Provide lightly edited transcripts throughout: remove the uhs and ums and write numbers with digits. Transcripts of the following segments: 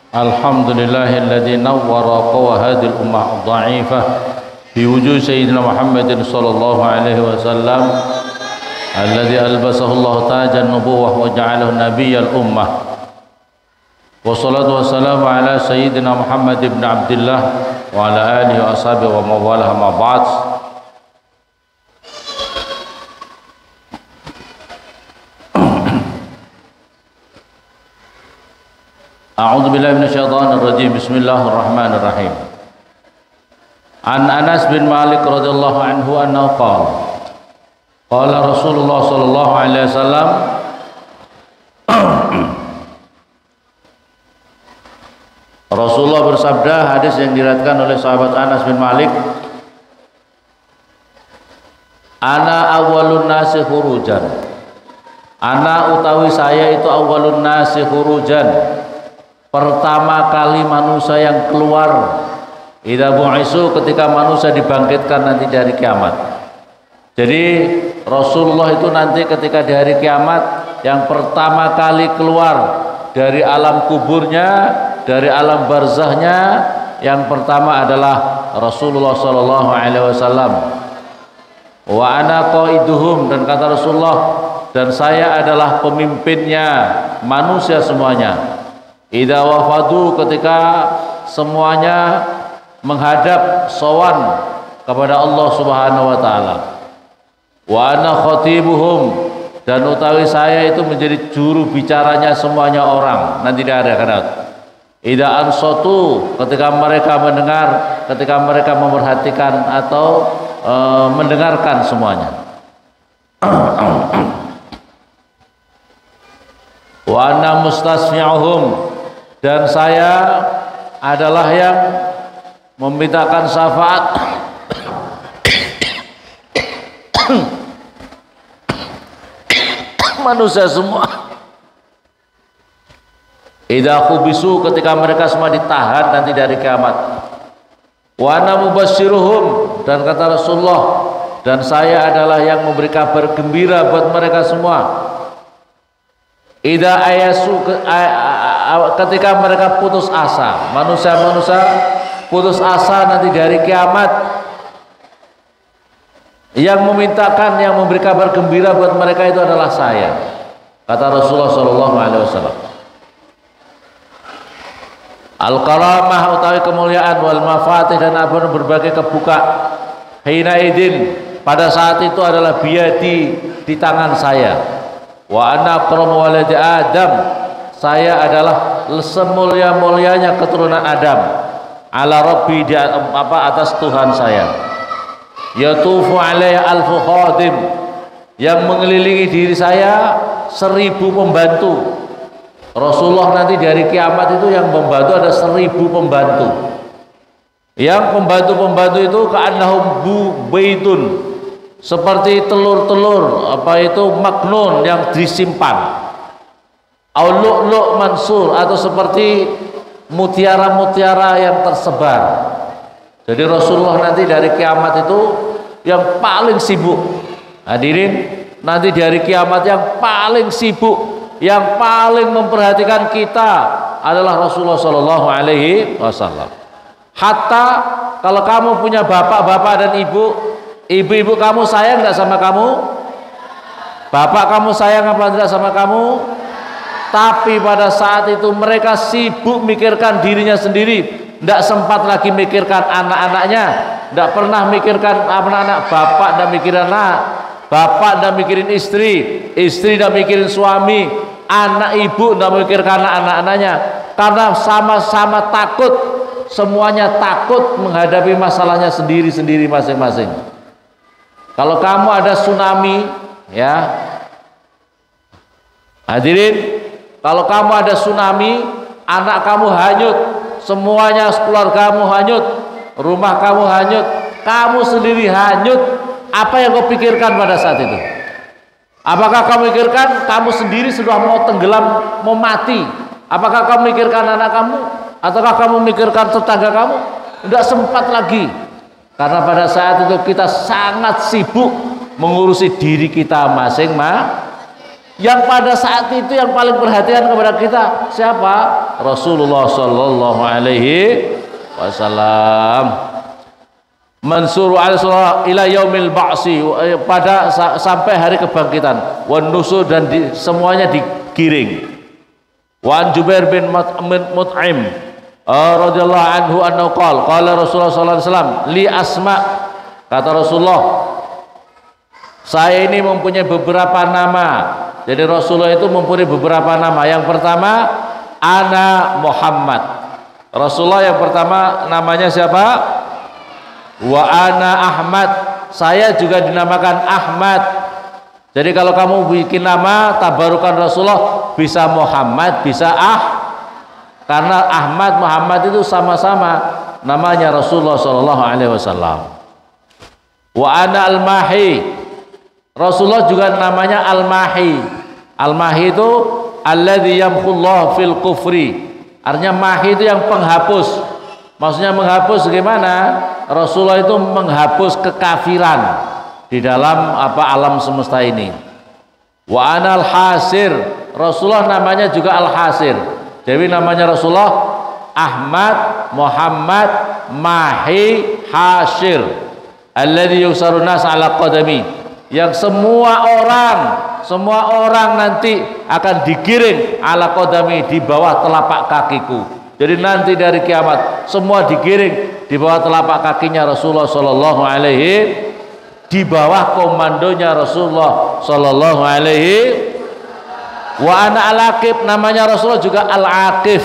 Alhamdulillahilladzi nawwara qawahadil ummah dha'ifah biwujud sayyidina Muhammadin sallallahu alaihi wasallam alladzi albasahu Allah tajan nubuwah wa ja'alahu nabiyyal ummah. Wassalatu wassalamu ala sayyidina Muhammad ibn Abdullah wa ala alihi wa ashabihi wa mawalah ma ba'd. A'udzu billahi minasyaitonir rajim. Bismillahirrahmanirrahim. An Anas bin Malik radhiyallahu anhu annahu qala Rasulullah sallallahu alaihi wasallam Rasulullah bersabda, hadis yang diriwayatkan oleh sahabat Anas bin Malik, ana awwalun nasi khurujan. Ana utawi saya itu awwalun nasi khurujan, pertama kali manusia yang keluar idza bu'isu, ketika manusia dibangkitkan nanti dari kiamat. Jadi Rasulullah itu nanti ketika di hari kiamat yang pertama kali keluar dari alam kuburnya, dari alam barzahnya, yang pertama adalah Rasulullah sallallahu alaihi wasallam. Wa ana qaiduhum, dan kata Rasulullah, dan saya adalah pemimpinnya manusia semuanya. Idza wafadu, ketika semuanya menghadap sowan kepada Allah Subhanahu wa taala. Wa ana khatibuhum, dan utawi saya itu menjadi juru bicaranya semuanya orang nanti di akhirat. Idza ansatu, ketika mereka mendengar, ketika mereka memperhatikan atau mendengarkan semuanya. Wa ana mustasmi'uhum, dan saya adalah yang memintakan syafaat manusia semua. Idza khubisu, ketika mereka semua ditahan nanti dari kiamat. Wa ana mubasysyiruhum, dan kata Rasulullah, dan saya adalah yang memberi kabar gembira buat mereka semua. Idza ayasu, ketika mereka putus asa, manusia-manusia putus asa nanti dari kiamat, yang memintakan, yang memberi kabar gembira buat mereka itu adalah saya, kata Rasulullah sallallahu alaihi wasallam. Al-karamah utawi kemuliaan, wal mafatih, dan apa berbagai kebuka, hina idin, pada saat itu adalah biyadi, di tangan saya. Wa ana akramu waladi Adam, saya adalah semulia-mulianya keturunan Adam. Ala Rabbi, di atas Tuhan saya. Yatufu alaiya alfu khadim, yang mengelilingi diri saya 1000 pembantu. Rasulullah nanti dari kiamat itu yang membantu ada 1000 pembantu. Yang pembantu-pembantu itu ka'annahum baitun, seperti telur-telur maknun yang disimpan, au lu'lu' mansur, atau seperti mutiara-mutiara yang tersebar. Jadi Rasulullah nanti dari kiamat itu yang paling sibuk. Hadirin, nanti dari kiamat yang paling sibuk, yang paling memperhatikan kita adalah Rasulullah sallallahu alaihi wasallam. Hatta kalau kamu punya bapak-bapak dan ibu-ibu kamu sayang enggak sama kamu? Bapak kamu sayang apa tidak sama kamu? Tapi pada saat itu mereka sibuk mikirkan dirinya sendiri, tidak sempat lagi mikirkan anak-anaknya, tidak pernah mikirkan anak-anak. Bapak tidak mikirin anak, bapak tidak mikirin istri, istri tidak mikirin suami, anak ibu tidak mikirkan anak-anaknya, karena sama-sama takut, semuanya takut menghadapi masalahnya sendiri-sendiri masing-masing. Kalau kamu ada tsunami, ya hadirin, kalau kamu ada tsunami, anak kamu hanyut, semuanya keluargamu hanyut, rumah kamu hanyut, kamu sendiri hanyut, apa yang kau pikirkan pada saat itu? Apakah kamu pikirkan kamu sendiri sudah mau tenggelam, mau mati? Apakah kamu mikirkan anak kamu? Ataukah kamu mikirkan tetangga kamu? Tidak sempat lagi. Karena pada saat itu kita sangat sibuk mengurusi diri kita Yang pada saat itu yang paling perhatian kepada kita siapa? Rasulullah sallallahu alaihi wasallam. Mansuru al-salah ila yaumil ba'si, pada sampai hari kebangkitan, wan nusur, dan semuanya digiring. Wa Jubair bin Mut'im radhiyallahu anhu annahu qala Rasulullah sallallahu alaihi wasallam li Asma, kata Rasulullah, saya ini mempunyai beberapa nama. Jadi Rasulullah itu mempunyai beberapa nama. Yang pertama, ana Muhammad. Rasulullah yang pertama namanya siapa? Wa ana Ahmad, saya juga dinamakan Ahmad. Jadi kalau kamu bikin nama tabarukan Rasulullah, bisa Muhammad, bisa karena Ahmad Muhammad itu sama-sama namanya Rasulullah sallallahu alaihi wasallam. Wa ana al-Mahi, Rasulullah juga namanya al-Mahi. Al-Mahi itu alladzi yamhullahu fil kufri, artinya Mahi itu yang penghapus. Maksudnya menghapus gimana? Rasulullah itu menghapus kekafiran di dalam alam semesta ini. Wa anal hasir, Rasulullah namanya juga al hasir. Jadi namanya Rasulullah Ahmad, Muhammad, Mahi, Hasir. Alladzi yusarun nas ala qadami, yang semua orang nanti akan digiring ala qadami, di bawah telapak kakiku. Jadi nanti dari kiamat semua digiring di bawah telapak kakinya Rasulullah sallallahu alaihi, di bawah komandonya Rasulullah sallallahu alaihi. Wa ana al-aqib, namanya Rasulullah juga al-aqif.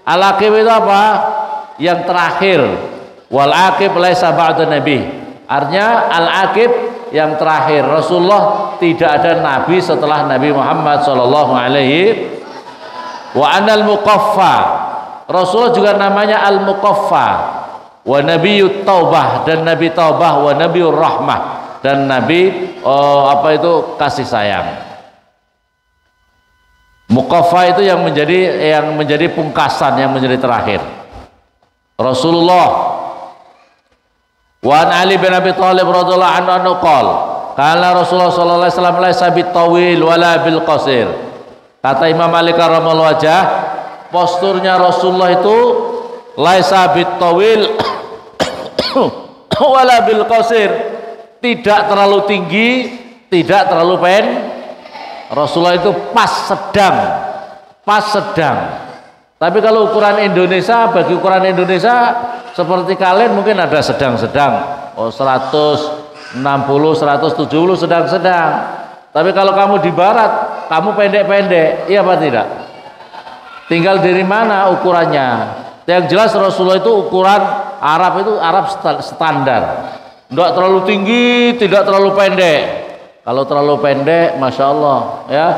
Al-aqib itu apa? Yang terakhir. Wal aqib laisa ba'da nabi, artinya al-aqib yang terakhir. Rasulullah tidak ada nabi setelah Nabi Muhammad sallallahu alaihi. Wa anal muqaffa, Rasulullah juga namanya Al-Muqaffa. Wa Nabiyut Taubah, dan Nabi Taubah. Wa Nabiyur Rahmah, dan Nabi kasih sayang. Muqaffa itu yang menjadi pungkasan, yang menjadi terakhir. Rasulullah. Wa an Ali bin Abi Thalib radhiyallahu anhu qala qala Rasulullah sallallahu alaihi wasallam laisa bitawil wala bil qasir. Kata Imam Malik rahimahullah wajah, posturnya Rasulullah itu laisa bitawil wala bil qasir, tidak terlalu tinggi, tidak terlalu pendek. Rasulullah itu pas sedang. Tapi kalau ukuran Indonesia, bagi ukuran Indonesia seperti kalian mungkin ada sedang-sedang, 160, 170 sedang-sedang. Tapi kalau kamu di barat, kamu pendek-pendek, iya apa tidak? Tinggal dari mana ukurannya. Yang jelas Rasulullah itu ukuran Arab itu Arab standar, tidak terlalu tinggi, tidak terlalu pendek. Kalau terlalu pendek, masya Allah ya.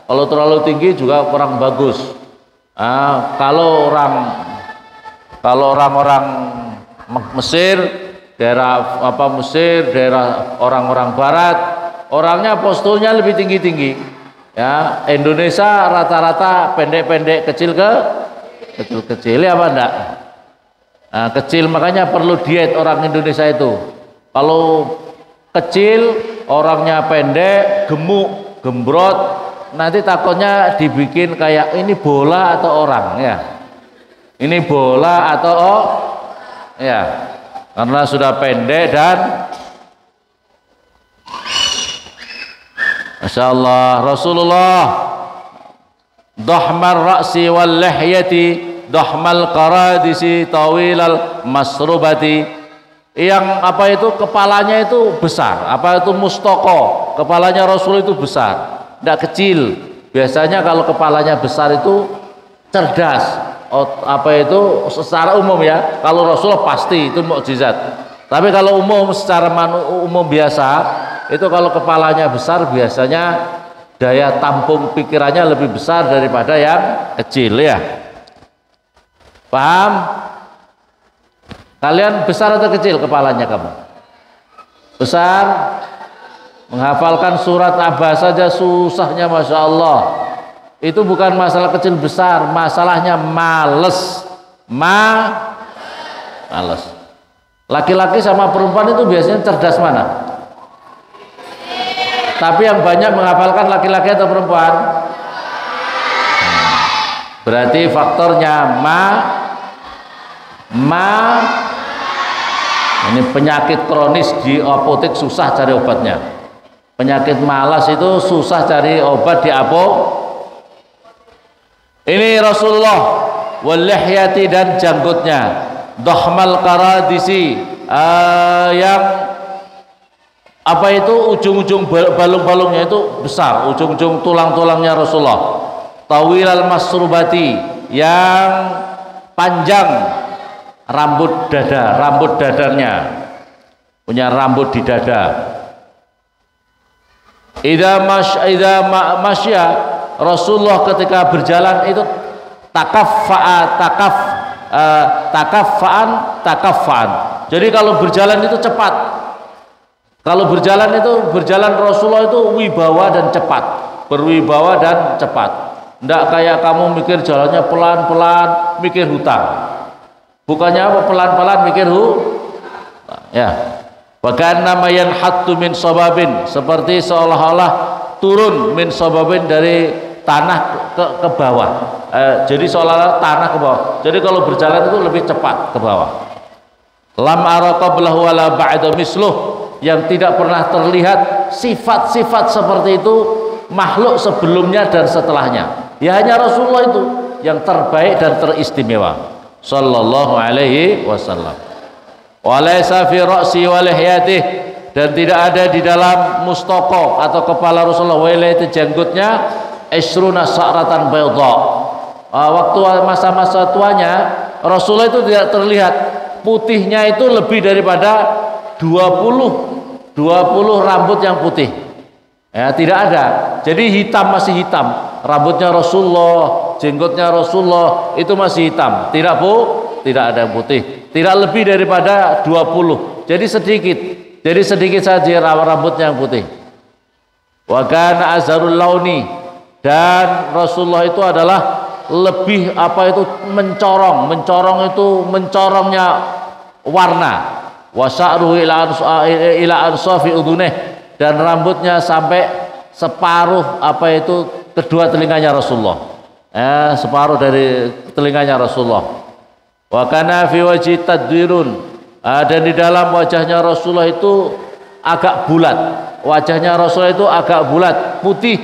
Kalau terlalu tinggi juga kurang bagus. Kalau orang-orang Mesir, daerah Mesir, daerah orang-orang Barat, orangnya posturnya lebih tinggi-tinggi. Ya, Indonesia rata-rata pendek-pendek, kecil-kecil ya apa enggak? Kecil, makanya perlu diet orang Indonesia itu. Kalau kecil, orangnya pendek, gemuk, gembrot, nanti takutnya dibikin kayak ini bola atau orang ya. Ini bola atau ya, karena sudah pendek dan Masya Allah. Rasulullah dhahmar ra'si wal lihyati dhahmal qaradisi tawilal masrubati, yang kepalanya itu besar, itu mustoko, kepalanya Rasul itu besar, tidak kecil. Biasanya kalau kepalanya besar itu cerdas, secara umum ya. Kalau Rasulullah pasti itu mukjizat. Tapi kalau secara umum biasa, itu kalau kepalanya besar biasanya daya tampung pikirannya lebih besar daripada yang kecil ya. Paham? Kalian besar atau kecil kepalanya kamu? Besar. Menghafalkan surat Abah saja susahnya, Masya Allah. Itu bukan masalah kecil besar, masalahnya males. Males. Laki-laki sama perempuan itu biasanya cerdas mana? Tapi yang banyak menghafalkan laki-laki atau perempuan? Berarti faktornya ini penyakit kronis di apotek susah cari obatnya. Penyakit malas itu susah cari obat di Ini Rasulullah wal-lihyati dan janggutnya, dhahmal qaradisi, yang apa itu ujung-ujung balung-balungnya itu besar, ujung-ujung tulang-tulangnya Rasulullah. Tawilal masrubati, yang panjang rambut dadanya, punya rambut di dada. Idza masya, Rasulullah ketika berjalan itu takaffa'an. Jadi kalau berjalan itu cepat. Kalau berjalan Rasulullah itu wibawa dan cepat, berwibawa dan cepat. Nggak kayak kamu mikir jalannya pelan-pelan, mikir hutang. Bukannya apa, pelan-pelan mikir ya. Bahkan nama yanhattu min sababin, seperti seolah-olah turun min sababin dari tanah ke bawah. Jadi seolah-olah tanah ke bawah. Jadi kalau berjalan itu lebih cepat ke bawah. Lam ara qablahu wala ba'da misluh, yang tidak pernah terlihat sifat-sifat seperti itu makhluk sebelumnya dan setelahnya. Ya hanya Rasulullah itu yang terbaik dan teristimewa sallallahu alaihi wasallam. Wa laysa fi ra'si wa lihyatihi, dan tidak ada di dalam mustaqo atau kepala Rasulullah wa lihyati janggutnya isruna sa'ratan bayda. Waktu masa-masa tuanya Rasulullah itu tidak terlihat putihnya itu lebih daripada 20 rambut yang putih. Ya, tidak ada. Jadi hitam, masih hitam. Rambutnya Rasulullah, jenggotnya Rasulullah itu masih hitam. Tidak ada yang putih. Tidak lebih daripada 20. Jadi sedikit saja rambutnya yang putih. Wa kana azharul launi, dan Rasulullah itu adalah lebih mencorong itu mencorongnya warna. Wa sya'ruhu ila ansafi udhunih, dan rambutnya sampai separuh kedua telinganya Rasulullah. Separuh dari telinganya Rasulullah. Wa kana fi wajhi tadwirun, dan di dalam wajahnya Rasulullah itu agak bulat. Wajahnya Rasulullah itu agak bulat, putih,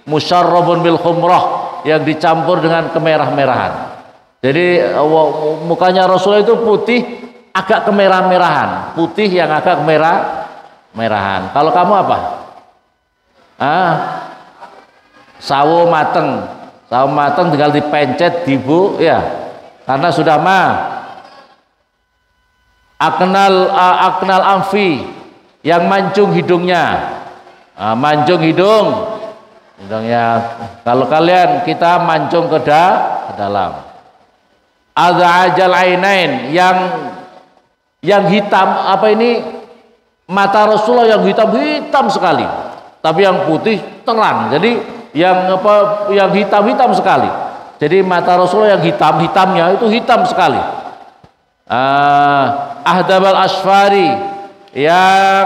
musyarrabun bil khumrah, yang dicampur dengan kemerah-merahan. Jadi mukanya Rasulullah itu putih agak kemerah-merahan, putih yang agak merahan. Kalau kamu apa? Sawo mateng tinggal dipencet ya, karena sudah aknal amfi, yang mancung hidungnya. Mancung hidungnya, kalau kalian kita mancung ke dalam. Adza'ajal ainain, yang hitam, mata Rasulullah yang hitam sekali, tapi yang putih terang. Jadi yang hitam sekali. Jadi mata Rasulullah yang hitamnya itu hitam sekali. Ahdabal asfari, yang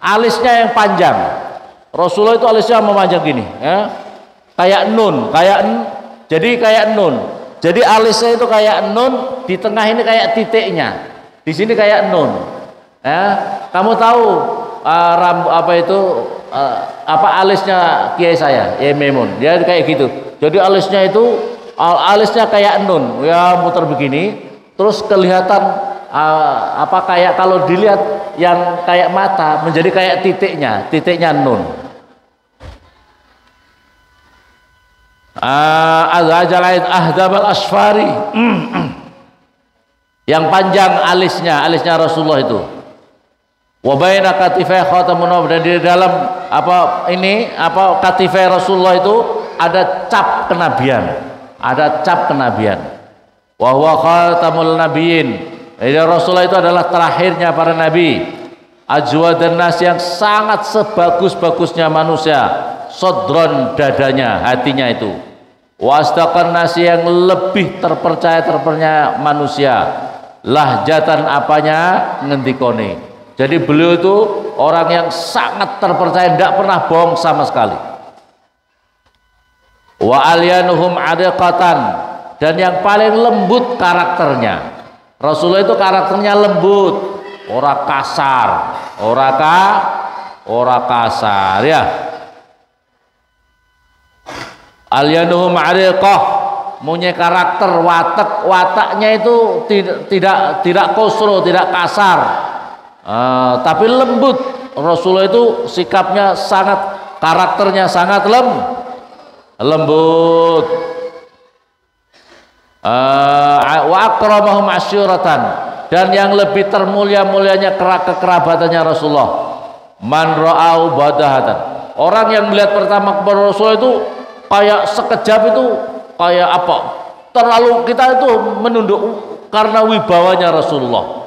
alisnya yang panjang. Rasulullah itu alisnya memanjang gini, ya. Kayak nun. Jadi alisnya itu kayak nun, di tengah ini kayak titiknya. Di sini kayak nun. Ya, kamu tahu alisnya kiai saya, Maimun. Dia kayak gitu. Jadi alisnya kayak nun, ya muter begini, terus kelihatan kayak kalau dilihat yang kayak mata menjadi kayak titiknya nun. Ahdabal asfari. Yang panjang alisnya Rasulullah itu. Wa baina katifai khatamun nubuwwah, dan di dalam katifai Rasulullah itu ada cap kenabian. Wa huwa khatamul nabiyyin. Jadi Rasulullah itu adalah terakhirnya para nabi. Ajwadan nas, yang sangat sebagus-bagusnya manusia. Sodron, dadanya, hatinya itu. Wasdaqan nas, yang lebih terpercaya manusia. Lahjatan, ngendikone. Jadi beliau itu orang yang sangat terpercaya, tidak pernah bohong sama sekali. Wa alyanuhum adiqatan, dan yang paling lembut karakternya. Rasulullah itu karakternya lembut, ora kasar, ora kasar ya. Alyanuhum adiqah, punya karakter wataknya itu tidak kosro, tidak kasar, tapi lembut. Rasulullah itu sikapnya sangat, karakternya sangat lembut. Wa akramahum asyuratan, dan yang lebih termulia-mulianya kekerabatannya Rasulullah. Man ra'au badahatan, orang yang melihat pertama kepada Rasulullah itu kayak sekejap itu kayak apa, terlalu kita itu menunduk karena wibawanya Rasulullah.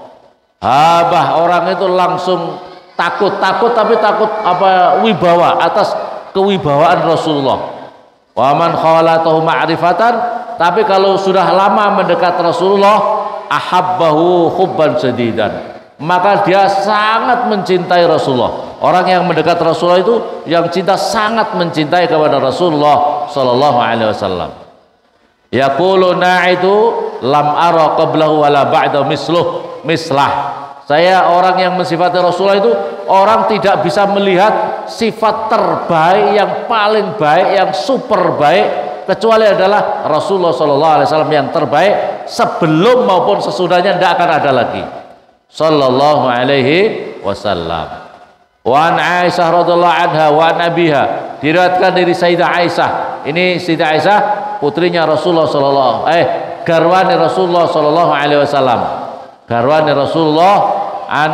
Habah, orang itu langsung takut tapi takut apa, wibawa, atas kewibawaan Rasulullah. Wa man khalatahu ma'rifatan, tapi kalau sudah lama mendekat Rasulullah, ahabbahu hubban sadidan, maka dia sangat mencintai Rasulullah. Orang yang mendekat Rasulullah itu yang cinta, sangat mencintai kepada Rasulullah sallallahu alaihi wasallam. Yaqulu na'itu lam ara qablahu wala ba'da mislah. Saya orang yang mensifati Rasulullah itu, orang tidak bisa melihat sifat terbaik, yang paling baik, yang super baik, kecuali adalah Rasulullah sallallahu alaihi wasallam yang terbaik, sebelum maupun sesudahnya tidak akan ada lagi. Sallallahu alaihi wasallam. Wa an Aisyah radhiyallahu anha wa an abiha, diriwayatkan dari Sayyidah Aisyah. Ini Sayyidah Aisyah putrinya Rasulullah garwani Rasulullah sallallahu alaihi wasallam. Garwani Rasulullah,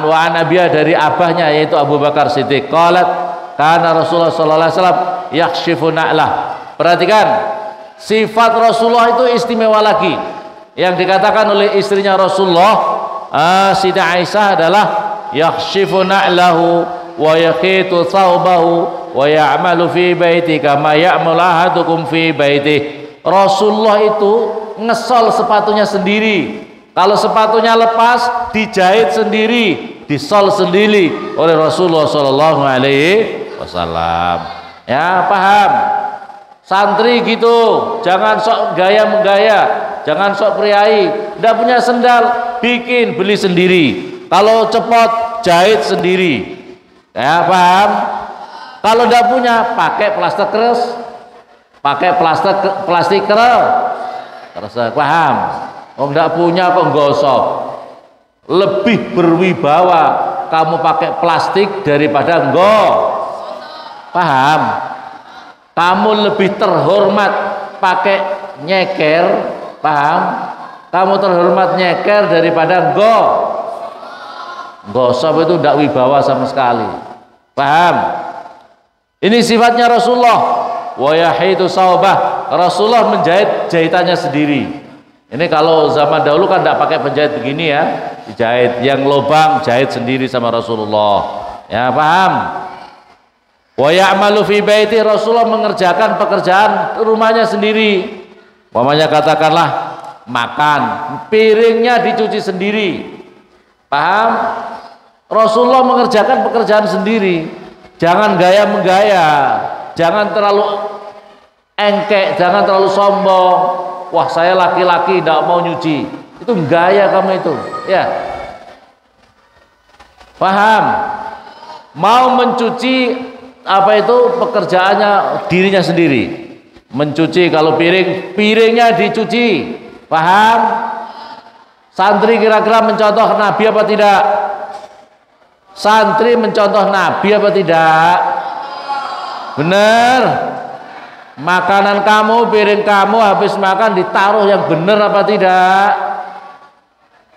wa an abiha, dari abahnya yaitu Abu Bakar Siddiq. Qalat kana Rasulullah sallallahu alaihi wasallam yakhshifu na'lah. Perhatikan, sifat Rasulullah itu istimewa lagi. Yang dikatakan oleh istrinya Rasulullah, Sayyidah Aisyah, adalah yakhshifu na'lahu wa yakhitu thawbahu wa ya'malu fi baiti kama ya'malu ahadukum fi baiti. Rasulullah itu ngesol sepatunya sendiri. Kalau sepatunya lepas, dijahit sendiri, disol sendiri oleh Rasulullah sallallahu alaihi wasallam. Ya, paham? Santri gitu, jangan sok gaya menggaya, jangan sok priai. Tidak punya sendal, beli sendiri. Kalau cepot, jahit sendiri. Ya, paham? Kalau tidak punya, pakai plaster keras, pakai plastik keras. Paham? Oh, tidak punya kok gosok. Lebih berwibawa kamu pakai plastik daripada paham? Kamu lebih terhormat pakai nyeker, paham? Kamu terhormat nyeker daripada gosok. Itu tidak wibawa sama sekali, paham? Ini sifatnya Rasulullah. Wa yahitu saubah, Rasulullah menjahit jahitannya sendiri. Ini kalau zaman dahulu kan tidak pakai penjahit begini ya, dijahit yang lubang, jahit sendiri sama Rasulullah. Ya, paham? Wa ya'malu fi baiti, Rasulullah mengerjakan pekerjaan rumahnya sendiri. Umpamanya katakanlah makan, piringnya dicuci sendiri. Paham? Rasulullah mengerjakan pekerjaan sendiri. Jangan gaya menggaya, jangan terlalu engkek, jangan terlalu sombong. Wah, saya laki-laki tidak mau nyuci. Itu gaya kamu itu, ya. Paham? Mau mencuci apa itu pekerjaannya dirinya sendiri. Mencuci, kalau piringnya dicuci. Paham? Santri kira-kira mencontoh Nabi apa tidak? Santri mencontoh Nabi apa tidak? Benar. Makanan kamu, piring kamu habis makan ditaruh yang benar apa tidak?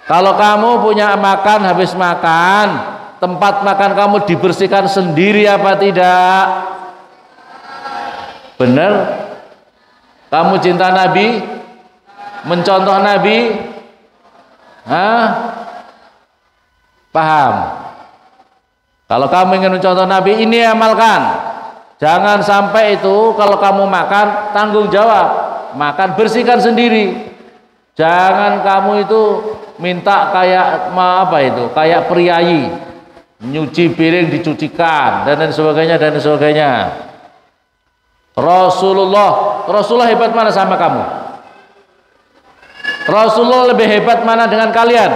Kalau kamu punya makan, habis makan, tempat makan kamu dibersihkan sendiri apa tidak? Benar? Kamu cinta Nabi? Mencontoh Nabi? Hah? Paham? Kalau kamu ingin mencontoh Nabi, ini amalkan. Jangan sampai itu kalau kamu makan tanggung jawab, makan bersihkan sendiri. Jangan kamu itu minta kayak kayak priayi. nyuci piring dicucikan dan sebagainya dan sebagainya. Rasulullah hebat mana sama kamu? Rasulullah lebih hebat mana dengan kalian?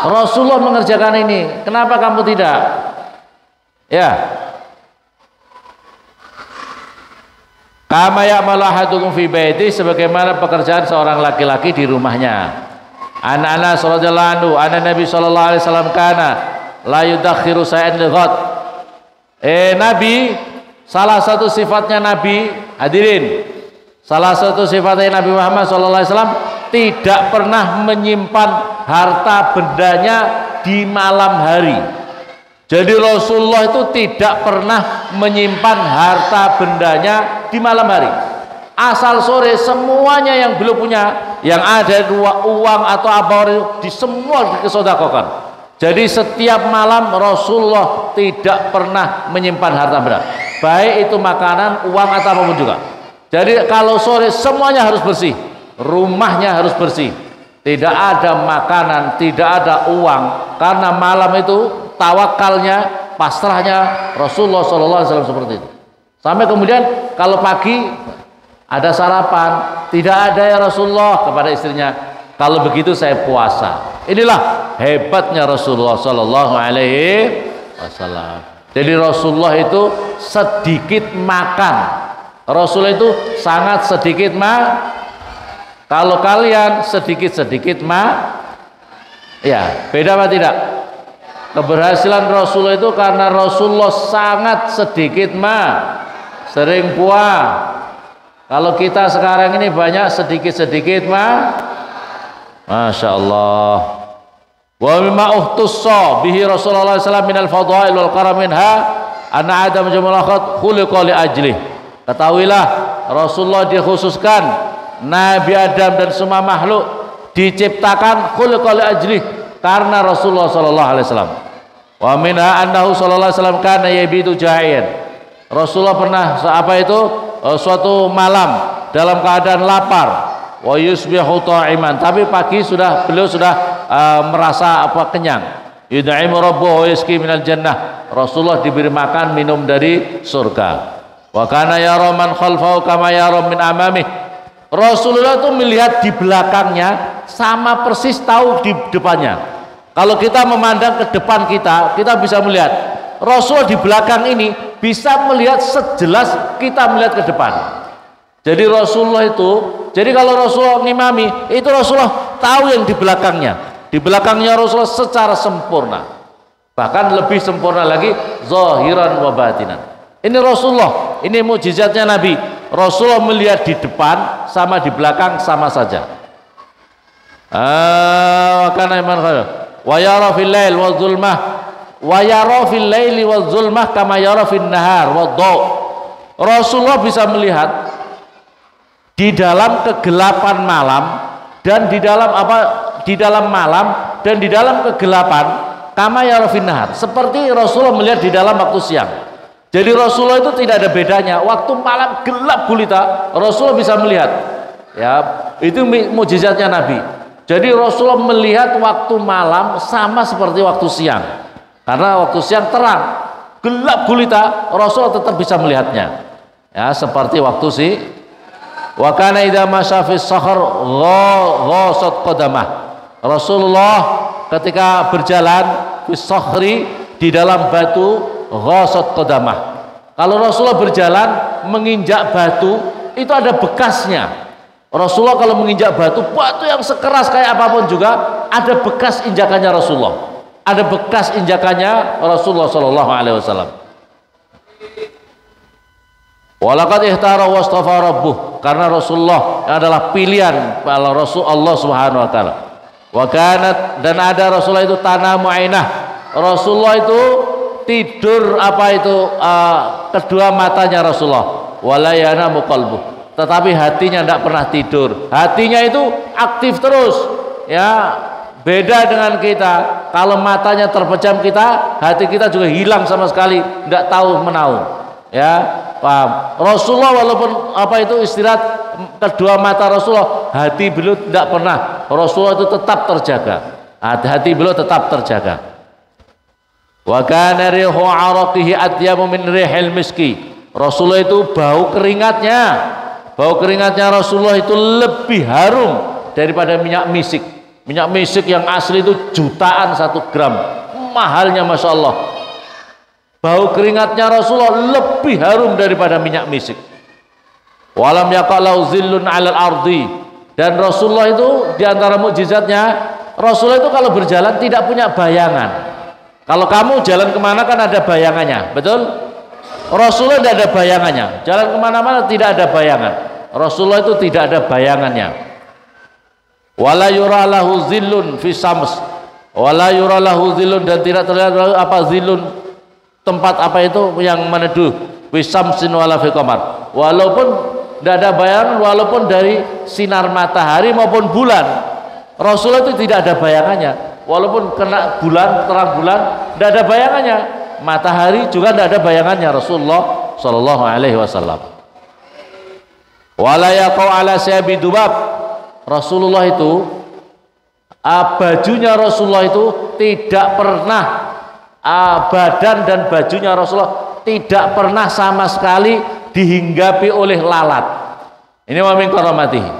Rasulullah mengerjakan ini, kenapa kamu tidak? Ya. Kama ya'malu ahadukum fi baiti, sebagaimana pekerjaan seorang laki-laki di rumahnya. Anas radhiyallahu anhu, Nabi sallallahu alaihi wasallam kana la yudakhiru sa'an li ghad. Nabi, salah satu sifatnya Nabi, hadirin, salah satu sifatnya Nabi Muhammad sallallahu alaihi wasallam tidak pernah menyimpan harta bendanya di malam hari. Jadi Rasulullah itu tidak pernah menyimpan harta bendanya di malam hari. Asal sore semuanya yang belum punya, yang ada uang atau apa di semua dikesodakokan. Jadi setiap malam Rasulullah tidak pernah menyimpan harta benda, baik itu makanan, uang atau apapun juga. Jadi kalau sore semuanya harus bersih, rumahnya harus bersih, tidak ada makanan, tidak ada uang, karena malam itu tawakalnya, pasrahnya Rasulullah SAW seperti itu. Sampai kemudian kalau pagi ada sarapan, tidak ada ya Rasulullah, kepada istrinya, kalau begitu saya puasa. Inilah hebatnya Rasulullah Sallallahu Alaihi Wasallam. Jadi Rasulullah itu sedikit makan, Rasulullah itu sangat sedikit Kalau kalian sedikit-sedikit ya beda apa tidak? Keberhasilan Rasulullah itu karena Rasulullah sangat sedikit sering puas. Kalau kita sekarang ini banyak sedikit-sedikit Masya Allah. Wa mimma uhtussa bihi Rasulullah SAW minal fadail wal karam minha anna Adam jamalakhat khuliqa li ajlih. Ketahuilah Rasulullah dikhususkan, Nabi Adam dan semua makhluk diciptakan khuliqa li ajlih, karena Rasulullah sallallahu alaihi wasallam. Wa minha annahu sallallahu alaihi wasallam kana yabitu ja'ian. Rasulullah pernah suatu malam dalam keadaan lapar, wa yusbihu ta'iman, tapi pagi beliau sudah merasa kenyang. Yud'imu rabbuhu wa yasqi minal jannah. Rasulullah diberi makan minum dari surga. Wa kana yara man khalfahu kama yara min amamih. Rasulullah itu melihat di belakangnya sama persis tahu di depannya. Kalau kita memandang ke depan kita bisa melihat Rasulullah di belakang ini bisa melihat sejelas kita melihat ke depan. Jadi Rasulullah kalau Rasulullah ngimami, itu Rasulullah tahu yang di belakangnya Rasulullah secara sempurna, bahkan lebih sempurna lagi zahiran wa batinan. Ini Rasulullah, ini mukjizatnya Nabi. Rasulullah melihat di depan sama di belakang sama saja. Karena iman wa yara fil lail wa zulmah wa yara fil laili wa zulmah kama yara fil nahar wa dhaw. Rasulullah bisa melihat di dalam kegelapan malam dan di dalam malam dan di dalam kegelapan kama yara fil nahar, seperti Rasulullah melihat di dalam waktu siang. Jadi Rasulullah itu tidak ada bedanya. Waktu malam gelap gulita, Rasulullah bisa melihat. Ya, itu mukjizatnya Nabi. Jadi Rasulullah melihat waktu malam sama seperti waktu siang. Karena waktu siang terang, gelap gulita, Rasulullah tetap bisa melihatnya. Ya, seperti waktu wa kana idza masya fi sakhar ghasat qadamah. Rasulullah ketika berjalan fi sakhri, di dalam batu, ghasat qadamah. Kalau Rasulullah berjalan menginjak batu, itu ada bekasnya. Rasulullah kalau menginjak batu yang sekeras kayak apapun juga ada bekas injakannya Rasulullah. Ada bekas injakannya Rasulullah sallallahu alaihi wasallam. Walaqad ihtara wastafa rabbuh, karena Rasulullah adalah pilihan Rasul Allah Subhanahu wa taala. Wa kanat, dan ada Rasulullah itu tanamu ainah. Rasulullah itu tidur kedua matanya Rasulullah. Wala yanamu qalbuh, tetapi hatinya tidak pernah tidur. Hatinya itu aktif terus. Ya, beda dengan kita. Kalau matanya terpejam hati kita juga hilang sama sekali, tidak tahu menau. Ya, paham. Rasulullah walaupun istirahat kedua mata Rasulullah, hati beliau tidak pernah. Rasulullah itu tetap terjaga. Hati beliau tetap terjaga. Wa kana rihu araqihi atyamu min rihil miski. Rasulullah itu bau keringatnya Rasulullah itu lebih harum daripada minyak misik. Minyak misik yang asli itu jutaan 1 gram, mahalnya Masya Allah. Bau keringatnya Rasulullah lebih harum daripada minyak misik. Walam yaqalau zillun 'alal ardi. Dan Rasulullah itu diantara mukjizatnya, Rasulullah itu kalau berjalan tidak punya bayangan. Kalau kamu jalan kemana kan ada bayangannya, betul? Rasulullah tidak ada bayangannya. Jalan kemana-mana tidak ada bayangan. Rasulullah itu tidak ada bayangannya. Wala yura lahu zillun fi syams. Wala yura lahu zillun, dan tidak terlihat apa zillun, tempat apa itu yang meneduh, fi syamsin wala fi qamar. Walaupun tidak ada bayangan, walaupun dari sinar matahari maupun bulan, Rasulullah itu tidak ada bayangannya. Walaupun kena bulan, terang bulan, tidak ada bayangannya. Matahari juga tidak ada bayangannya Rasulullah sallallahu alaihi wasallam. Wala yaqau ala syabi dubab. Rasulullah itu bajunya Rasulullah itu tidak pernah badan dan bajunya Rasulullah tidak pernah sama sekali dihinggapi oleh lalat. Ini wa min karamatihi.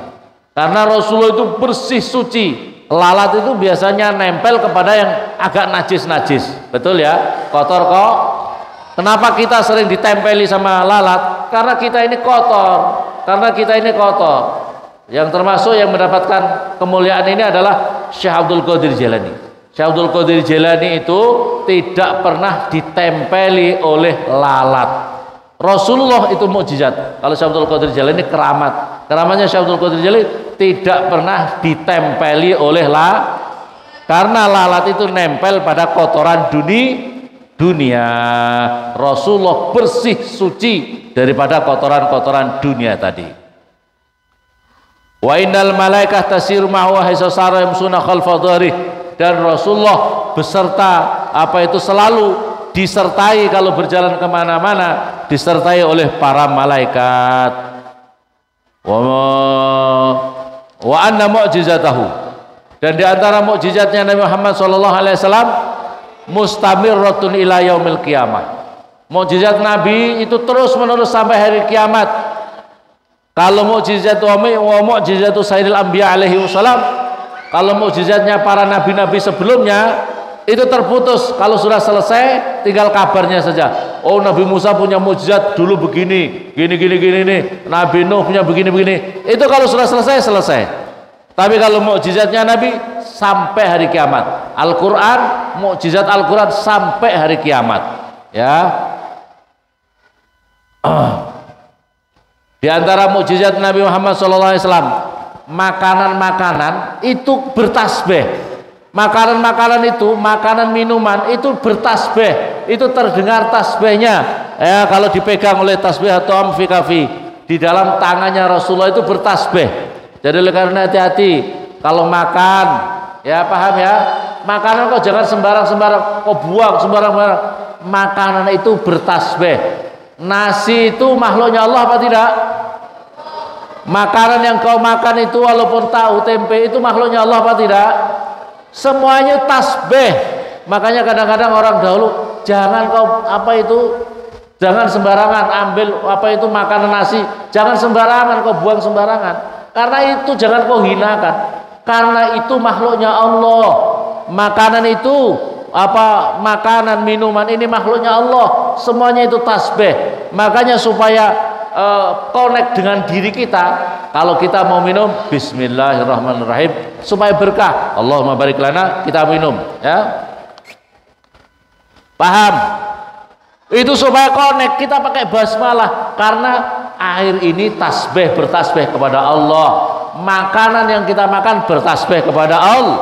Karena Rasulullah itu bersih suci. Lalat itu biasanya nempel kepada yang agak najis-najis, betul ya, kotor kok. Kenapa kita sering ditempeli sama lalat? Karena kita ini kotor. Yang termasuk yang mendapatkan kemuliaan ini adalah Syekh Abdul Qadir Jailani. Syekh Abdul Qadir Jailani itu tidak pernah ditempeli oleh lalat. Rasulullah itu mukjizat. Kalau Syekh Abdul Qadir Jailani keramat. Keramatnya Syekh Abdul Qadir Jailani tidak pernah ditempeli oleh karena lalat itu nempel pada kotoran dunia. Rasulullah bersih suci daripada kotoran-kotoran dunia tadi. Wa innal malaikah tasiru ma'hu haitsu sara yamsuna khalfa dharih. Dan Rasulullah beserta apa itu selalu disertai kalau berjalan kemana-mana, disertai oleh para malaikat. Wa anna mu'jizatahu, dan di antara mukjizatnya Nabi Muhammad sallallahu alaihi wasallam mustamirratun ila yaumil qiyamah. Mukjizat Nabi itu terus menerus sampai hari kiamat. Kalau mukjizat wa mukjizatu sayyidil anbiya alaihi wasallam, kalau mukjizatnya para nabi-nabi sebelumnya itu terputus, kalau sudah selesai tinggal kabarnya saja. Oh, Nabi Musa punya mukjizat dulu begini, gini nih. Nabi Nuh punya begini. Itu kalau sudah selesai. Tapi kalau mukjizatnya Nabi sampai hari kiamat. Al-Qur'an, mukjizat Al-Qur'an sampai hari kiamat. Ya. Di antara mukjizat Nabi Muhammad SAW, makanan-makanan itu bertasbih. Makanan-makanan itu, makanan minuman itu bertasbih, itu terdengar tasbihnya. Ya, kalau dipegang oleh tasbih atau amfikafi di dalam tangannya Rasulullah itu bertasbih. Jadi oleh karena hati-hati kalau makan, ya paham ya. Makanan kok jangan sembarang-sembarang, kok buang sembarang-sembarang. Makanan itu bertasbih. Nasi itu makhluknya Allah apa tidak? Makanan yang kau makan itu walaupun tahu tempe itu makhluknya Allah apa tidak? Semuanya tasbih. Makanya kadang-kadang orang dahulu jangan kau jangan sembarangan ambil makanan nasi, jangan sembarangan kau buang sembarangan. Karena itu jangan kau hinakan. Karena itu makhluknya Allah. Makanan itu makanan minuman ini makhluknya Allah. Semuanya itu tasbih. Makanya supaya connect dengan diri kita, kalau kita mau minum bismillahirrahmanirrahim supaya berkah, Allahumma barik lana, kita minum ya. Paham? Itu supaya connect, kita pakai basmalah karena air ini tasbih, bertasbih kepada Allah. Makanan yang kita makan bertasbih kepada Allah.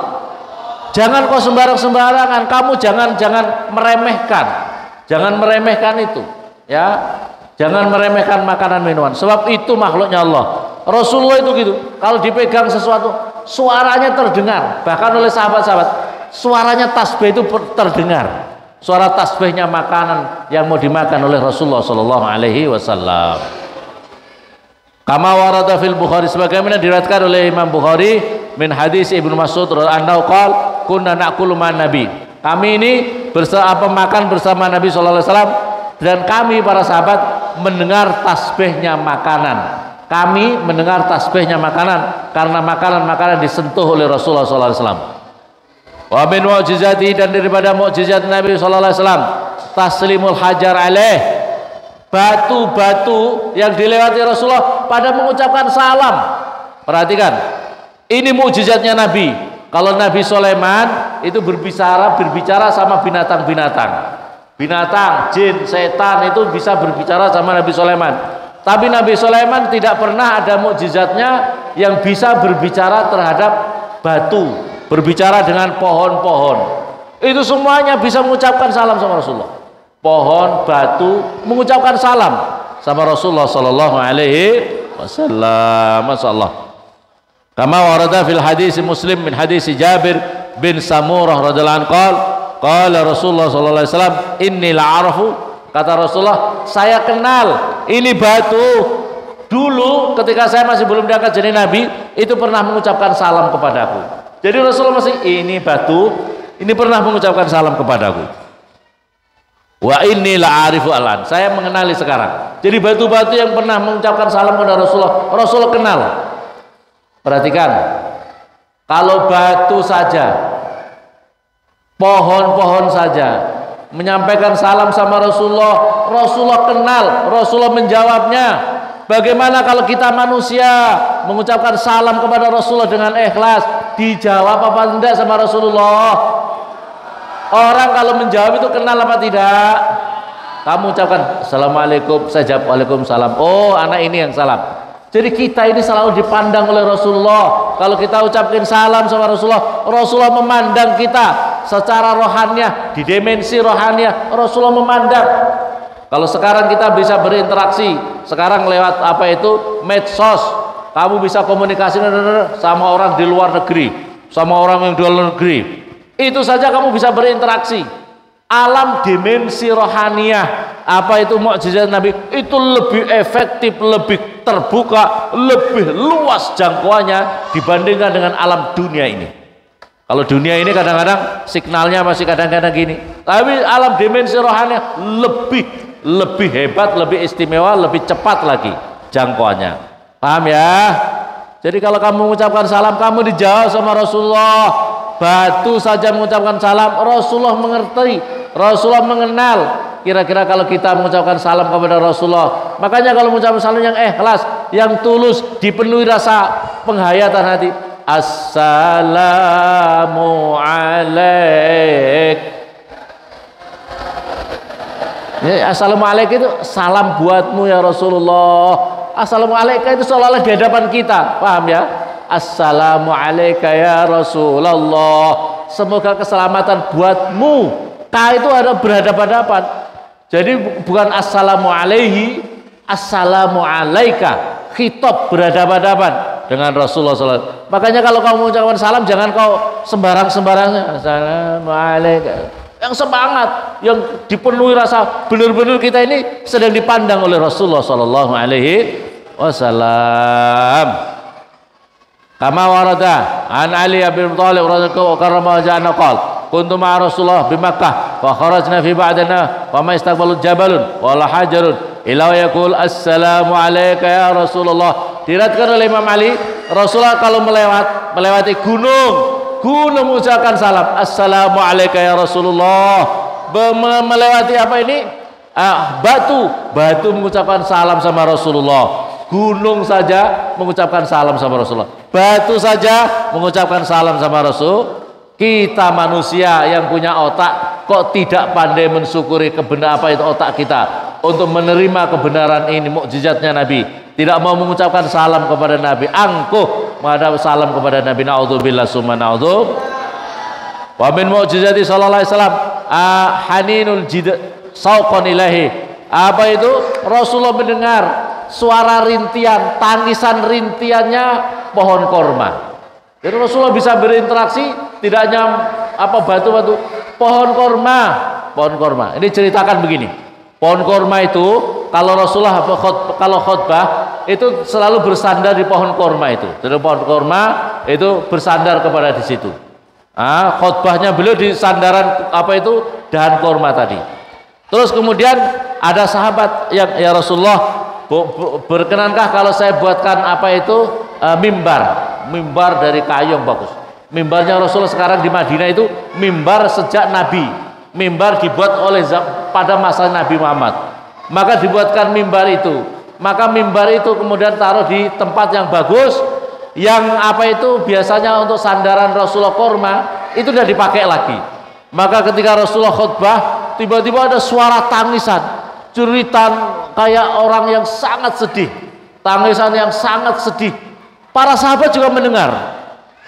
Jangan kau sembarang-sembarangan, kamu jangan meremehkan. Jangan meremehkan itu ya. Jangan meremehkan makanan minuman, sebab itu makhluknya Allah. Rasulullah itu gitu, kalau dipegang sesuatu suaranya terdengar, bahkan oleh sahabat-sahabat suaranya tasbih itu terdengar, suara tasbihnya makanan yang mau dimakan oleh Rasulullah sallallahu alaihi wasallam. Kama warada fil Bukhari, sebagaimana diriwayatkan oleh Imam Bukhari min hadis Ibnu Mas'ud radhiyallahu anhu qala kunna na'kulu ma'an nabi. Kami ini makan bersama Nabi sallallahu alaihi wasallam, dan kami para sahabat mendengar tasbihnya makanan. Kami mendengar tasbihnya makanan karena makanan-makanan disentuh oleh Rasulullah sallallahu alaihi wasallam. Wa min mu'jizati, dan daripada mukjizat Nabi sallallahu alaihi wasallam, taslimul hajar alaih, batu-batu yang dilewati Rasulullah pada mengucapkan salam. Perhatikan, ini mukjizatnya Nabi. Kalau Nabi Sulaiman itu berbicara sama binatang-binatang, jin, setan itu bisa berbicara sama Nabi Sulaiman. Tapi Nabi Sulaiman tidak pernah ada mukjizatnya yang bisa berbicara terhadap batu, berbicara dengan pohon-pohon. Itu semuanya bisa mengucapkan salam sama Rasulullah. Pohon, batu mengucapkan salam sama Rasulullah sallallahu alaihi wasallam. Masyaallah. Kama warada fil hadis Muslim min hadis Jabir bin Samurah radhiyallahu anhu qala Rasulullah sallallahu alaihi wasallam inni la'arafu, kata Rasulullah, saya kenal ini batu. Dulu ketika saya masih belum diangkat jadi nabi, itu pernah mengucapkan salam kepadaku. Jadi Rasulullah masih, ini batu ini pernah mengucapkan salam kepadaku. Wa inni la'arifu alan, saya mengenali sekarang. Jadi batu-batu yang pernah mengucapkan salam kepada Rasulullah, Rasulullah kenal. Perhatikan, kalau batu saja, pohon-pohon saja menyampaikan salam sama Rasulullah, Rasulullah kenal, Rasulullah menjawabnya. Bagaimana kalau kita manusia mengucapkan salam kepada Rasulullah dengan ikhlas, dijawab apa tidak sama Rasulullah? Orang kalau menjawab itu kenal apa tidak? Kamu ucapkan Assalamualaikum, saya jawab Waalaikumsalam. Oh, anak ini yang salam. Jadi kita ini selalu dipandang oleh Rasulullah. Kalau kita ucapkan salam sama Rasulullah, Rasulullah memandang kita secara rohania, di dimensi rohania Rasulullah memandang. Kalau sekarang kita bisa berinteraksi, sekarang lewat apa itu medsos, kamu bisa komunikasi sama orang di luar negeri, sama orang yang di luar negeri. Itu saja kamu bisa berinteraksi. Alam dimensi rohania, apa itu mukjizat Nabi, itu lebih efektif, lebih terbuka, lebih luas jangkauannya dibandingkan dengan alam dunia ini. Kalau dunia ini kadang-kadang signalnya masih kadang-kadang gini, tapi alam dimensi rohania lebih hebat, lebih istimewa, lebih cepat lagi jangkauannya. Paham ya? Jadi kalau kamu mengucapkan salam, kamu dijawab sama Rasulullah. Batu saja mengucapkan salam, Rasulullah mengerti, Rasulullah mengenal. Kira-kira kalau kita mengucapkan salam kepada Rasulullah, makanya kalau mengucapkan salam yang ikhlas, yang tulus, dipenuhi rasa penghayatan hati, Assalamu alaik. Ya, Assalamu alaik itu salam buatmu ya Rasulullah. Assalamu alaika itu seolah-olah di hadapan kita, paham ya? Assalamu alaika ya Rasulullah, semoga keselamatan buatmu. Ka itu ada berhadapan-hadapan. Jadi bukan assalamu alaihi, assalamu alaika, khitab berhadapan-hadapan dengan Rasulullah SAW. Makanya kalau kamu mengucapkan salam, jangan kau sembarang-sembarang assalamu alaika. Yang semangat, yang dipenuhi rasa benar-benar kita ini sedang dipandang oleh Rasulullah sallallahu alaihi wasallam. Kama warada an Ali bin Thalib radhiyallahu anhu ja'ana qala kuntu ma'a Rasulullah bi Makkah fa kharajna fi ba'dana wa ma istaqbalu jabalun wa la hajarun ila yaqul assalamu alayka ya Rasulullah. Diriwayatkan oleh Imam Ali, Rasulullah kalau melewati gunung mengucapkan salam assalamu alayka ya Rasulullah. Melewati apa ini? Batu mengucapkan salam sama Rasulullah. Gunung saja mengucapkan salam sama Rasulullah, batu saja mengucapkan salam sama Rasul. Kita manusia yang punya otak kok tidak pandai mensyukuri kebenaran, apa itu otak kita untuk menerima kebenaran ini, mukjizatnya Nabi. Tidak mau mengucapkan salam kepada Nabi, angkuh menghadap salam kepada Nabi. Naudzubillah summa naudzu. Wa min mukjizati sallallahu alaihi wasallam haninul jid sauqan ilahi. Apa itu? Rasulullah mendengar suara rintian, tangisan rintiannya pohon korma. Jadi Rasulullah bisa berinteraksi, tidak hanya apa batu-batu, pohon korma. Ini ceritakan begini. Pohon korma itu kalau Rasulullah kalau khutbah itu selalu bersandar di pohon korma itu. Jadi pohon korma itu bersandar kepada di situ. Khutbahnya beliau di sandaran apa itu, dahan kurma tadi. Terus kemudian ada sahabat yang, ya Rasulullah, berkenankah kalau saya buatkan apa itu mimbar dari kayu yang bagus. Mimbarnya Rasulullah sekarang di Madinah itu mimbar sejak Nabi. Mimbar dibuat oleh pada masa Nabi Muhammad. Maka dibuatkan mimbar itu. Maka mimbar itu kemudian taruh di tempat yang bagus, yang apa itu biasanya untuk sandaran Rasulullah kurma, itu sudah dipakai lagi. Maka ketika Rasulullah khutbah, tiba-tiba ada suara tangisan, curitan kayak orang yang sangat sedih, tangisan yang sangat sedih. Para sahabat juga mendengar.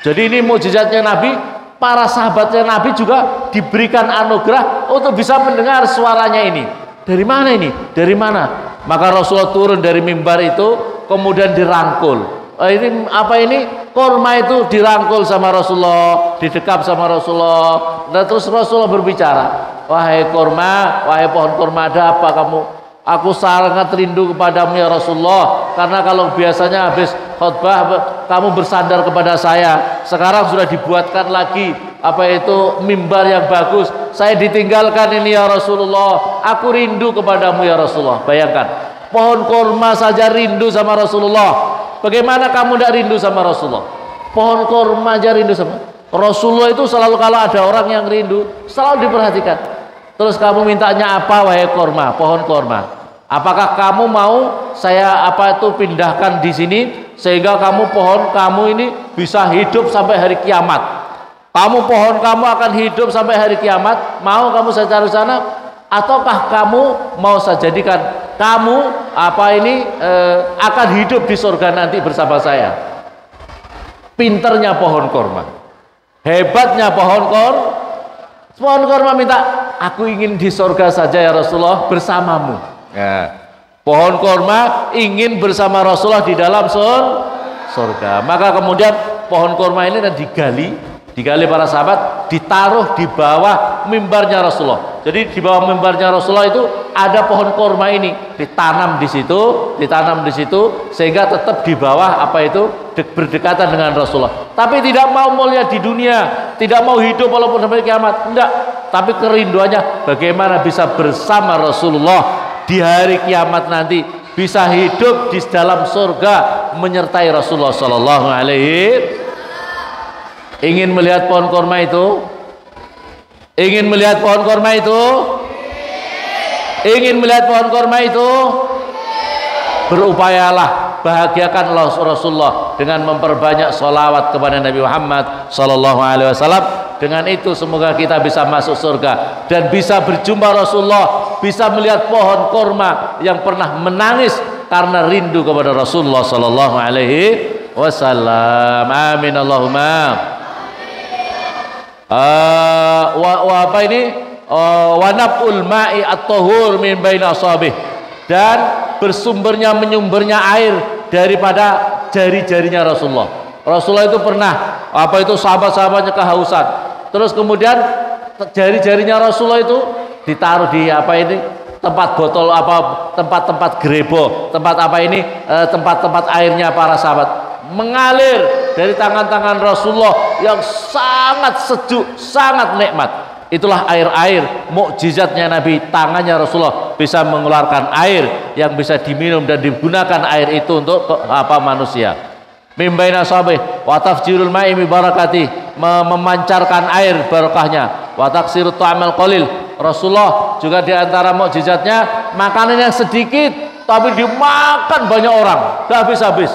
Jadi ini mukjizatnya Nabi, para sahabatnya Nabi juga diberikan anugerah untuk bisa mendengar suaranya ini. Dari mana ini? Dari mana? Maka Rasulullah turun dari mimbar itu, kemudian dirangkul. Ini apa ini? Kurma itu dirangkul sama Rasulullah, didekap sama Rasulullah. Dan terus Rasulullah berbicara, wahai kurma, wahai pohon kurma, ada apa kamu? Aku sangat rindu kepadamu ya Rasulullah, karena kalau biasanya habis khutbah kamu bersandar kepada saya, sekarang sudah dibuatkan lagi apa itu mimbar yang bagus, saya ditinggalkan ini ya Rasulullah, aku rindu kepadamu ya Rasulullah. Bayangkan, pohon kurma saja rindu sama Rasulullah, bagaimana kamu tidak rindu sama Rasulullah? Pohon kurma aja rindu sama Rasulullah. Itu selalu kalau ada orang yang rindu selalu diperhatikan. Terus kamu mintanya apa wahai kurma, pohon kurma? Apakah kamu mau saya apa itu pindahkan di sini sehingga pohon kamu ini bisa hidup sampai hari kiamat? Pohon kamu akan hidup sampai hari kiamat? Mau kamu saya taruh sana? Ataukah kamu mau saya jadikan kamu akan hidup di surga nanti bersama saya? Pinternya pohon kurma, hebatnya pohon kurma minta, aku ingin di surga saja ya Rasulullah bersamamu. Ya. Pohon kurma ingin bersama Rasulullah di dalam surga. Maka kemudian pohon kurma ini dan digali para sahabat, ditaruh di bawah mimbarnya Rasulullah. Jadi di bawah mimbarnya Rasulullah itu ada pohon kurma ini, ditanam di situ sehingga tetap di bawah apa itu berdekatan dengan Rasulullah. Tapi tidak mau mulia di dunia, tidak mau hidup walaupun sampai kiamat, enggak. Tapi kerinduannya bagaimana bisa bersama Rasulullah di hari kiamat nanti, bisa hidup di dalam surga menyertai Rasulullah sallallahu alaihi. Ingin melihat pohon kurma itu? Ingin melihat pohon kurma itu? Ingin melihat pohon kurma itu? Berupayalah, bahagiakan Rasulullah dengan memperbanyak sholawat kepada Nabi Muhammad sallallahu alaihi wasallam. Dengan itu semoga kita bisa masuk surga dan bisa berjumpa Rasulullah, bisa melihat pohon kurma yang pernah menangis karena rindu kepada Rasulullah sallallahu alaihi wasallam. Amin Allahumma. Wa nab'ul ma'i at-tahur min baina ashabih, dan menyumbernya air daripada jari-jarinya Rasulullah. Rasulullah itu pernah sahabat-sahabatnya kehausan. Terus kemudian jari-jarinya Rasulullah itu ditaruh di tempat botol tempat gerebo, tempat airnya para sahabat, mengalir dari tangan-tangan Rasulullah yang sangat sejuk, sangat nikmat. Itulah air mukjizatnya Nabi, tangannya Rasulullah bisa mengeluarkan air yang bisa diminum dan digunakan air itu untuk manusia. Mimbaina sabih wa tafjirul ma'i mi barakati, memancarkan air barokahnya. Wa taksirut ta'amal qalil, Rasulullah juga diantara mukjizatnya makanan yang sedikit tapi dimakan banyak orang, tidak habis-habis.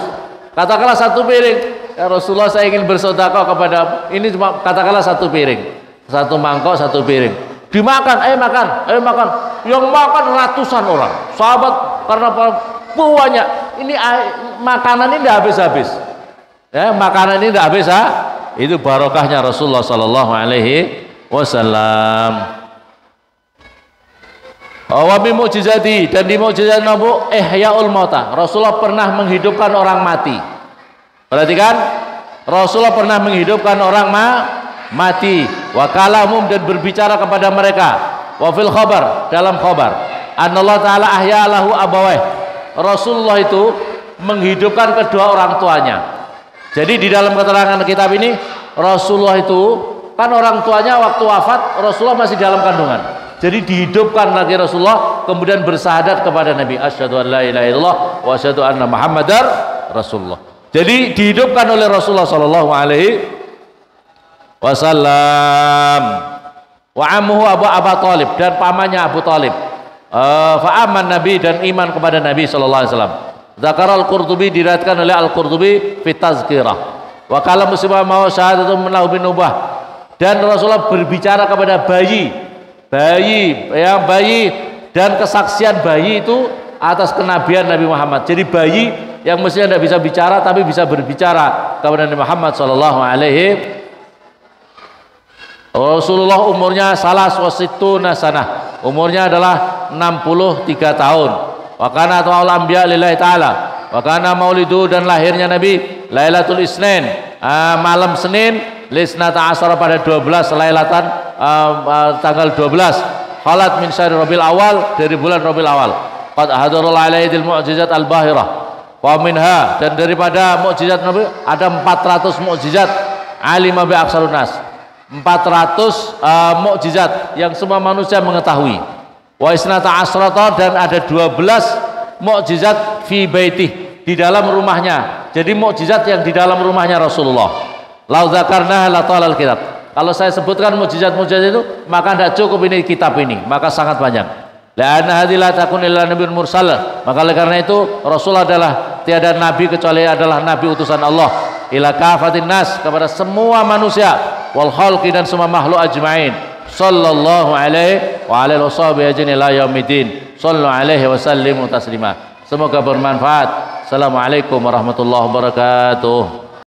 Katakanlah satu piring, ya Rasulullah saya ingin bersedekah kepada ini, cuma katakanlah satu piring, satu mangkok, satu piring, dimakan, makan, yang makan ratusan orang, sahabat, karena banyak ini makanan ini tidak habis-habis, ya makanan ini tidak habis, itu barokahnya Rasulullah sallallahu alaihi wasallam. Wa bi mukjizati, dan di mukjizat Nabi ihyaul mauta, Rasulullah pernah menghidupkan orang mati. Perhatikan, Rasulullah pernah menghidupkan orang mati. Wa kalamum, dan berbicara kepada mereka. Wa fil khabar, dalam khabar, anallahu taala ahya lahu abawaih, Rasulullah itu menghidupkan kedua orang tuanya. Jadi di dalam keterangan kitab ini Rasulullah itu kan orang tuanya waktu wafat Rasulullah masih dalam kandungan. Jadi dihidupkan lagi Rasulullah, kemudian bersyahadat kepada Nabi, asyhadu an la ilaha illallah wa asyhadu anna Muhammadar Rasulullah. Jadi dihidupkan oleh Rasulullah sallallahu alaihi wasallam. Wa ammuhu Abu Thalib, dan pamannya Abu Thalib. Fa aman Nabi, dan iman kepada Nabi sallallahu alaihi wasallam. Zakar Al-Qurtubi, diriwayatkan oleh Al-Qurtubi fi Tazkirah. Wa kala musibah mau syahadatu min lahu bin nubah, dan Rasulullah berbicara kepada bayi dan kesaksian bayi itu atas kenabian Nabi Muhammad. Jadi bayi yang mestinya tidak bisa bicara tapi bisa berbicara kepada Nabi Muhammad sallallahu alaihi. Rasulullah umurnya salas wasittuna sanah, umurnya adalah 63 tahun. Wa kana ta'ala anbiya lillahi ta'ala, wa kana maulidu, dan lahirnya Nabi Lailatul Isnin, malam Senin, lisnata asyara pada 12 lailatan, tanggal 12 halat min syahri Rabiul Awal, dari bulan Rabiul Awal. Qad hadarul alaidil mu'jizat al-bahirah wa minha, dan daripada mukjizat Nabi ada 400 mukjizat, alima bi aksarun nas, 400 mukjizat yang semua manusia mengetahui. Wa isnata asrata, dan ada 12 mukjizat fi baitih, di dalam rumahnya. Jadi mukjizat yang di dalam rumahnya Rasulullah. Lau dzakarna la talal kitab. Kalau saya sebutkan mukjizat-mukjizat itu, maka tidak cukup ini kitab ini, maka sangat banyak. La'anna hadhihi la takun illa nabiyyun mursal. Maka oleh karena itu Rasulullah adalah tiada nabi kecuali adalah nabi utusan Allah, ila kafatin nas, kepada semua manusia, wal khalqi, dan semua makhluk ajmain. Sallallahu alaihi wa alihi washabihi ajmain ila yaumidin. Sallu alaihi wa sallimu taslima. Semoga bermanfaat. Assalamualaikum warahmatullahi wabarakatuh.